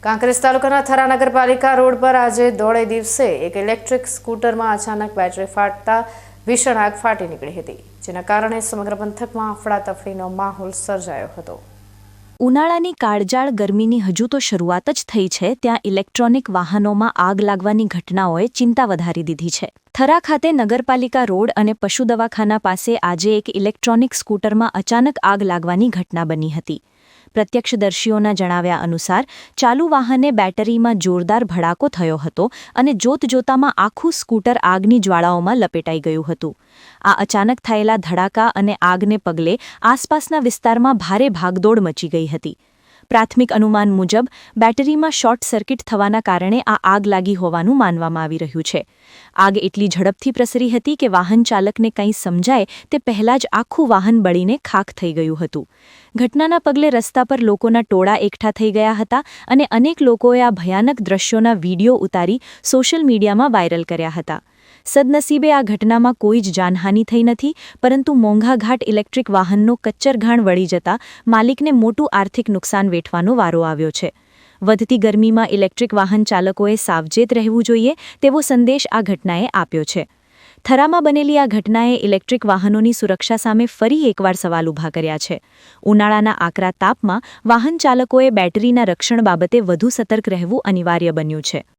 કાંકરેજ તાલુકાના થરા નગરપાલિકા રોડ પર આજે દોઢે દિવસે એક ઇલેક્ટ્રિક સ્કૂટરમાં અચાનક બેટરી ફાટતા ભીષણ આગ ફાટી નીકળી હતી, જેના કારણે સમગ્ર પંથકમાં અફડાતફડીનો માહોલ સર્જાયો હતો। ઉનાળાની કાળજાળ ગરમીની હજુ તો શરૂઆત જ થઈ છે ત્યાં ઇલેક્ટ્રોનિક વાહનોમાં આગ લાગવાની ઘટનાઓએ ચિંતા વધારી દીધી છે। થરા ખાતે નગરપાલિકા રોડ અને પશુ દવાખાના પાસે આજે એક ઇલેક્ટ્રોનિક સ્કૂટરમાં અચાનક આગ લાગવાની ઘટના બની હતી। પ્રત્યક્ષદર્શીઓના જણાવ્યા અનુસાર ચાલુ વાહને બેટરીમાં જોરદાર ભડાકો થયો હતો અને જોતજોતામાં આખું સ્કૂટર આગની જ્વાળાઓમાં લપેટાઈ ગયું હતું। આ અચાનક થયેલા ધડાકા અને આગને પગલે આસપાસના વિસ્તારમાં ભારે ભાગદોડ મચી ગઈ હતી। પ્રાથમિક અનુમાન મુજબ બેટરીમાં શોર્ટ સર્કિટ થવાના કારણે આ આગ લાગી હોવાનું માનવામાં આવી રહ્યું છે। આગ એટલી ઝડપથી પ્રસરી હતી કે વાહન ચાલકને કંઈ સમજાય તે પહેલાં જ આખું વાહન બળીને ખાખ થઈ ગયું હતું। ઘટનાના પગલે રસ્તા પર લોકોના ટોળા એકઠા થઈ ગયા હતા અને અનેક લોકોએ આ ભયાનક દ્રશ્યોના વીડિયો ઉતારી સોશિયલ મીડિયામાં વાયરલ કર્યા હતા। સદનસીબે આ ઘટનામાં કોઈ જ જાનહાનિ થઈ નથી, પરંતુ મોંઘાઘાટ ઇલેક્ટ્રિક વાહનનો કચ્ચરઘાણ વળી જતા માલિકને મોટું આર્થિક નુકસાન વેઠવાનો વારો આવ્યો છે। વધતી ગરમીમાં ઇલેક્ટ્રિક વાહન ચાલકોએ સાવચેત રહેવું જોઈએ તેવો સંદેશ આ ઘટનાએ આપ્યો છે। થરામાં બનેલી આ ઘટનાએ ઇલેક્ટ્રિક વાહનોની સુરક્ષા સામે ફરી એકવાર સવાલ ઊભા કર્યા છે। ઉનાળાના આકરા તાપમાં વાહન ચાલકોએ બેટરીના રક્ષણ બાબતે વધુ સતર્ક રહેવું અનિવાર્ય બન્યું છે।